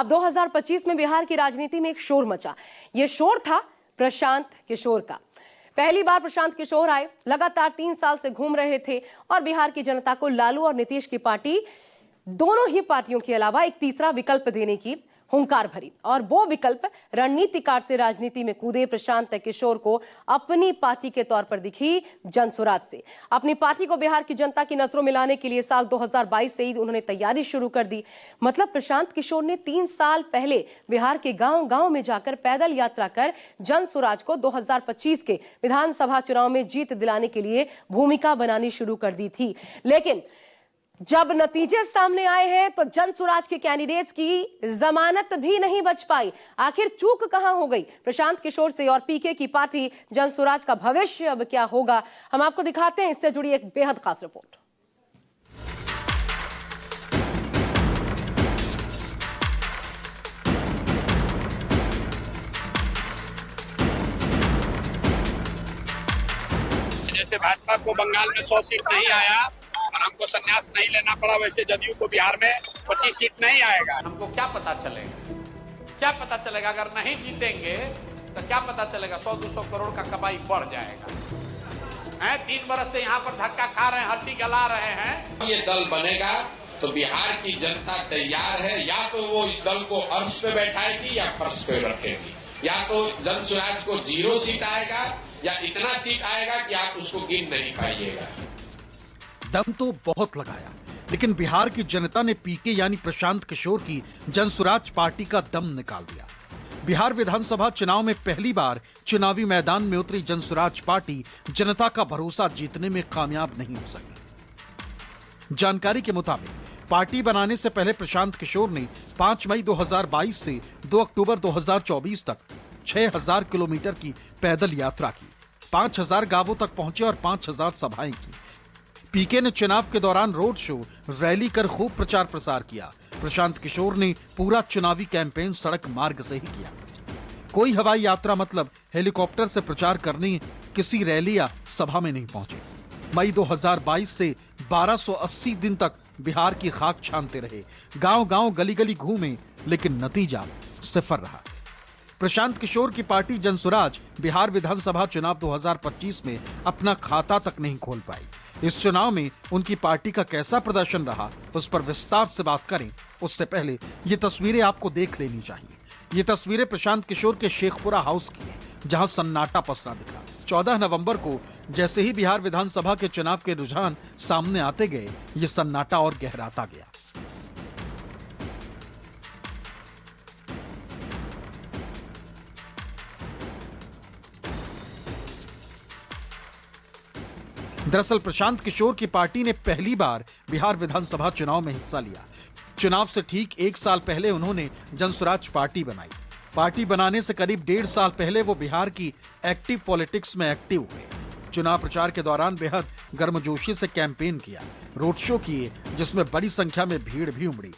अब 2025 में बिहार की राजनीति में एक शोर मचा। यह शोर था प्रशांत किशोर का। पहली बार प्रशांत किशोर आए, लगातार 3 साल से घूम रहे थे और बिहार की जनता को लालू और नीतीश की पार्टी, दोनों ही पार्टियों के अलावा एक तीसरा विकल्प देने की हुंकार भरी। और वो विकल्प रणनीतिकार से राजनीति में कूदे प्रशांत किशोर को अपनी पार्टी के तौर पर दिखी जनसुराज से। अपनी पार्टी को बिहार की जनता की नजरों में लाने के लिए साल 2022 से ही उन्होंने तैयारी शुरू कर दी। मतलब प्रशांत किशोर ने 3 साल पहले बिहार के गांव-गांव में जाकर पैदल यात्रा कर जनसुराज को 2025 के विधानसभा चुनाव में जीत दिलाने के लिए भूमिका बनानी शुरू कर दी थी। लेकिन जब नतीजे सामने आए हैं तो जनसुराज के कैंडिडेट्स की जमानत भी नहीं बच पाई। आखिर चूक कहां हो गई प्रशांत किशोर से और पीके की पार्टी जनसुराज का भविष्य अब क्या होगा, हम आपको दिखाते हैं। इससे जुड़ी एक बेहद खास रिपोर्ट। जैसे भाजपा को बंगाल में 100 सीट नहीं आया और हमको संन्यास नहीं लेना पड़ा, वैसे जदयू को बिहार में 25 सीट नहीं आएगा। हमको क्या पता चलेगा, क्या पता चलेगा अगर नहीं जीतेंगे तो क्या पता चलेगा? 100-200 करोड़ का कमाई बढ़ जाएगा। 3 बरस से यहाँ पर धक्का खा रहे हैं, हड्डी गला रहे हैं। ये दल बनेगा तो बिहार की जनता तैयार है, या तो वो इस दल को अर्श पे बैठाएगी या फर्श पे रखेगी, या तो जनसुराज को 0 सीट आएगा या इतना सीट आएगा कि आप उसको गिन नहीं पाइएगा। दम तो बहुत लगाया, लेकिन बिहार की जनता ने पीके यानी प्रशांत किशोर की जनसुराज पार्टी का दम निकाल दिया। बिहार विधानसभा चुनाव में पहली बार चुनावी मैदान में उतरी जनसुराज पार्टी जनता का भरोसा जीतने में कामयाब नहीं हो सकी। जानकारी के मुताबिक पार्टी बनाने से पहले प्रशांत किशोर ने 5 मई 2022 से 2 अक्टूबर 2024 तक 6000 किलोमीटर की पैदल यात्रा की, 5000 गांवों तक पहुंचे और 5000 सभाएं की। पीके ने चुनाव के दौरान रोड शो, रैली कर खूब प्रचार प्रसार किया। प्रशांत किशोर ने पूरा चुनावी कैंपेन सड़क मार्ग से ही किया। कोई हवाई यात्रा मतलब हेलीकॉप्टर से प्रचार करने किसी रैली या सभा में नहीं पहुंचे। मई 2022 से 1280 दिन तक बिहार की खाक छानते रहे, गांव-गांव गली-गली घूमे, लेकिन नतीजा सिफर रहा। प्रशांत किशोर की पार्टी जनसुराज बिहार विधानसभा चुनाव 2025 में अपना खाता तक नहीं खोल पाई। इस चुनाव में उनकी पार्टी का कैसा प्रदर्शन रहा, उस पर विस्तार से बात करें उससे पहले ये तस्वीरें आपको देख लेनी चाहिए। ये तस्वीरें प्रशांत किशोर के शेखपुरा हाउस की हैं, जहां सन्नाटा पसरा दिखा। 14 नवंबर को जैसे ही बिहार विधानसभा के चुनाव के रुझान सामने आते गए, ये सन्नाटा और गहराता गया। दरअसल प्रशांत किशोर की पार्टी ने पहली बार बिहार विधानसभा चुनाव में हिस्सा लिया। चुनाव से ठीक 1 साल पहले उन्होंने जनसुराज पार्टी बनाई। पार्टी बनाने से करीब 1.5 साल पहले वो बिहार की एक्टिव पॉलिटिक्स में एक्टिव हुए। चुनाव प्रचार के दौरान बेहद गर्मजोशी से कैंपेन किया, रोड शो किए, जिसमें बड़ी संख्या में भीड़ भी उमड़ी।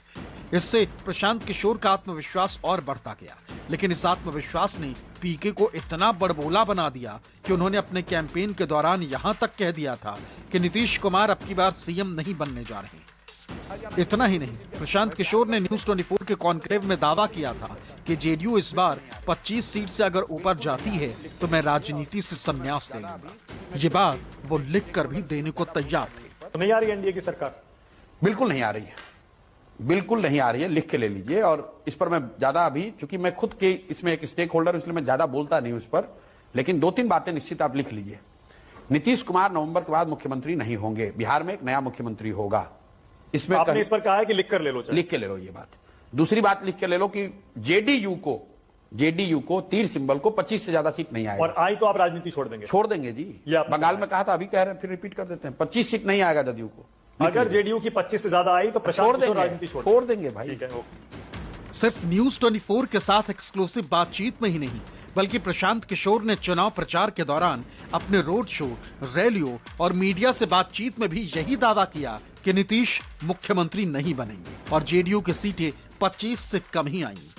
इससे प्रशांत किशोर का आत्मविश्वास और बढ़ता गया, लेकिन इस आत्मविश्वास ने पीके को इतना बड़बोला बना दिया कि उन्होंने अपने कैंपेन के दौरान यहां तक कह दिया था कि नीतीश कुमार अब की बार सीएम नहीं बनने जा रहे। इतना ही नहीं, प्रशांत किशोर ने न्यूज 24 के कॉन्क्लेव में दावा किया था कि जेडीयू इस बार 25 सीट से अगर ऊपर जाती है तो मैं राजनीति से संन्यास ले लूंगा। ये बात वो लिख कर भी देने को तैयार थे। तो नहीं आ रही एनडीए की सरकार? बिल्कुल नहीं आ रही है, बिल्कुल नहीं आ रही है, लिख के ले लीजिए। और इस पर मैं ज्यादा अभी, चूंकि मैं खुद के इसमें एक स्टेक होल्डर, इसलिए मैं ज्यादा बोलता नहीं उस पर, लेकिन 2-3 बातें निश्चित आप लिख लीजिए। नीतीश कुमार नवंबर के बाद मुख्यमंत्री नहीं होंगे, बिहार में एक नया मुख्यमंत्री होगा। इसमें आपने इस पर कहा है कि लिख कर ले लो, लिख के ले लो ये बात। दूसरी बात लिख के ले लो कि जेडीयू को तीर सिंबल को 25 से ज्यादा सीट नहीं आएगा। और आई तो आप राजनीति छोड़ देंगे? छोड़ देंगे जी। बंगाल में कहा था, अभी कह रहे हैं, फिर रिपीट कर देते हैं, 25 सीट नहीं आएगा जदयू को। अगर जेडीयू की 25 से ज्यादा आई तो प्रशांत किशोर राजनीति छोड़ देंगे भाई। सिर्फ न्यूज 24 के साथ एक्सक्लूसिव बातचीत में ही नहीं, बल्कि प्रशांत किशोर ने चुनाव प्रचार के दौरान अपने रोड शो, रैलियों और मीडिया से बातचीत में भी यही दावा किया कि नीतीश मुख्यमंत्री नहीं बनेंगे और जेडीयू की सीटें 25 से कम ही आएंगी।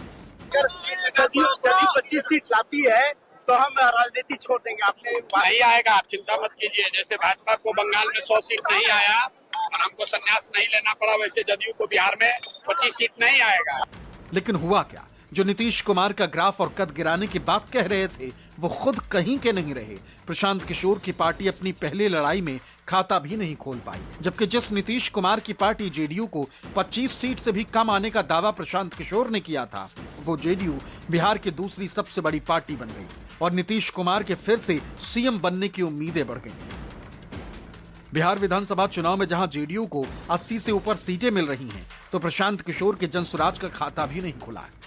जदयू 25 सीट लाती है तो हम राजनीति छोड़ देंगे। आपने नहीं आएगा, आप चिंता मत कीजिए। जैसे भाजपा को बंगाल में 100 सीट नहीं आया और हमको संन्यास नहीं लेना पड़ा, वैसे जदयू को बिहार में 25 सीट नहीं आएगा। लेकिन हुआ क्या? जो नीतीश कुमार का ग्राफ और कद गिराने की बात कह रहे थे, वो खुद कहीं के नहीं रहे। प्रशांत किशोर की पार्टी अपनी पहली लड़ाई में खाता भी नहीं खोल पाई, जबकि जिस नीतीश कुमार की पार्टी जेडीयू को 25 सीट से भी कम आने का दावा प्रशांत किशोर ने किया था, वो जेडीयू बिहार की दूसरी सबसे बड़ी पार्टी बन गई और नीतीश कुमार के फिर से सीएम बनने की उम्मीदें बढ़ गईं। बिहार विधानसभा चुनाव में जहां जेडीयू को 80 से ऊपर सीटें मिल रही हैं, तो प्रशांत किशोर के जनसुराज का खाता भी नहीं खुला है।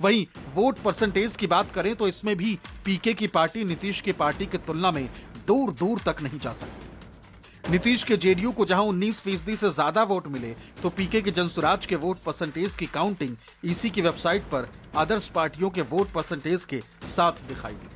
वहीं वोट परसेंटेज की बात करें तो इसमें भी पीके की पार्टी नीतीश की पार्टी की तुलना में दूर दूर तक नहीं जा सकती। नीतीश के जेडीयू को जहां 19% से ज्यादा वोट मिले, तो पीके के जनसुराज के वोट परसेंटेज की काउंटिंग ईसी की वेबसाइट पर आदर्श पार्टियों के वोट परसेंटेज के साथ दिखाई दी।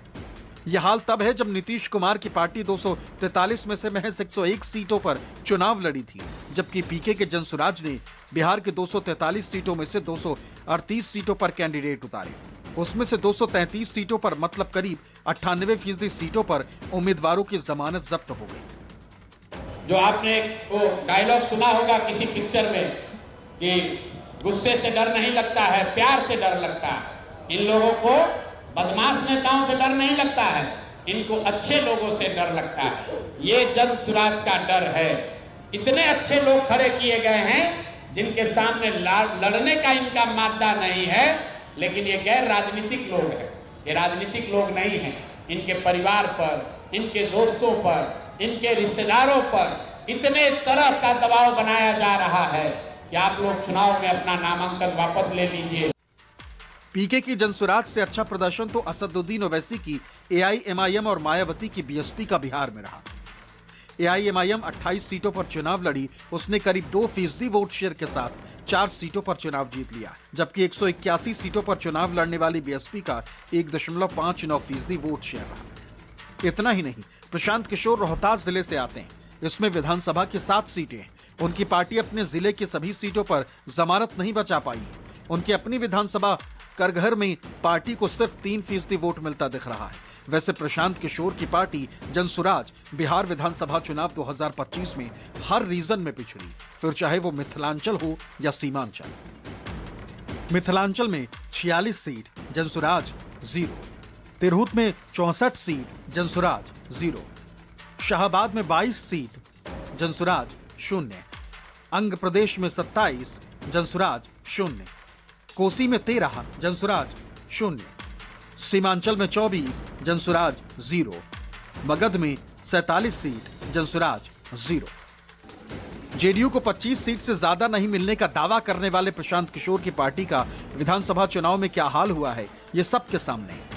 यह हाल तब है जब नीतीश कुमार की पार्टी 243 में से महज 101 सीटों पर चुनाव लड़ी थी, जबकि पीके के जनसुराज ने बिहार के 243 सीटों में से 238 सीटों पर कैंडिडेट उतारे। उसमें से 233 सीटों पर, मतलब करीब 98% सीटों पर उम्मीदवारों की जमानत जब्त हो गई। जो आपने वो डायलॉग सुना होगा किसी पिक्चर में कि गुस्से से डर नहीं लगता है, प्यार से डर लगता है। इन लोगों को बदमाश नेताओं से डर नहीं लगता है, इनको अच्छे लोगों से डर लगता है। ये जनसुराज का डर है। इतने अच्छे लोग खड़े किए गए हैं जिनके सामने लड़ने का इनका मादा नहीं है, लेकिन ये गैर राजनीतिक लोग हैं। ये राजनीतिक लोग नहीं हैं। इनके परिवार पर, इनके दोस्तों पर, इनके रिश्तेदारों पर इतने तरह का दबाव बनाया जा रहा है कि आप लोग चुनाव में अपना नामांकन वापस ले लीजिए। पीके की जनसुराज से अच्छा प्रदर्शन तो असदुद्दीन ओवैसी की एआईएमआईएम और मायावती की बीएसपी का बिहार में रहा। एआईएमआईएम 28 सीटों पर चुनाव लड़ी, उसने करीब 2% वोट शेयर के साथ 4 सीटों पर चुनाव जीत लिया, जबकि 181 सीटों पर चुनाव लड़ने वाली बीएसपी का 1.59% वोट शेयर रहा। इतना ही नहीं, प्रशांत किशोर रोहतास जिले से आते हैं। इसमें विधानसभा की 7 सीटें हैं। उनकी पार्टी अपने जिले की सभी सीटों पर जमानत नहीं बचा पाई। उनकी अपनी विधानसभा करघर में पार्टी को सिर्फ 3% वोट मिलता दिख रहा है। वैसे प्रशांत किशोर की पार्टी जनसुराज बिहार विधानसभा चुनाव 2025 में हर रीजन में पिछड़ी, फिर चाहे वो मिथिलांचल हो या सीमांचल। मिथिलांचल में 46 सीट, जनसुराज 0। तिरहुत में 64 सीट, जनसुराज 0। शाहबाद में 22 सीट, जनसुराज 0। अंग प्रदेश में 27, जनसुराज 0। कोसी में 13, जनसुराज 0। सीमांचल में 24, जनसुराज 0। मगध में 47 सीट, जनसुराज 0। जेडीयू को 25 सीट से ज्यादा नहीं मिलने का दावा करने वाले प्रशांत किशोर की पार्टी का विधानसभा चुनाव में क्या हाल हुआ है, ये सबके सामने है।